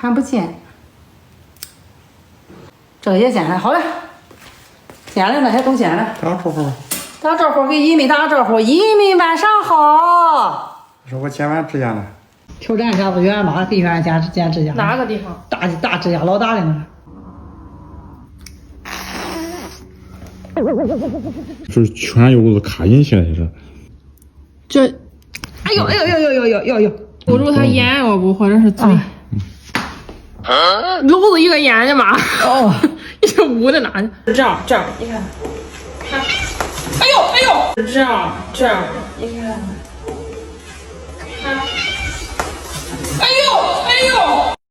看不见。这个也剪了，好了，剪了那些都剪了。打招呼吧。打招呼，给一米打招呼，一米晚上好。说我剪完指甲了。挑战一下子圆妈给圆剪指甲。哪个地方？大指甲，老大的呢。就是全油子卡进去了，就是。这，哎呦，捂住他眼要不，或者是嘴。搂住一个眼睛嘛。哦，一直捂在哪呢？这样，你看，看，哎呦，这样，你看，看，哎呦，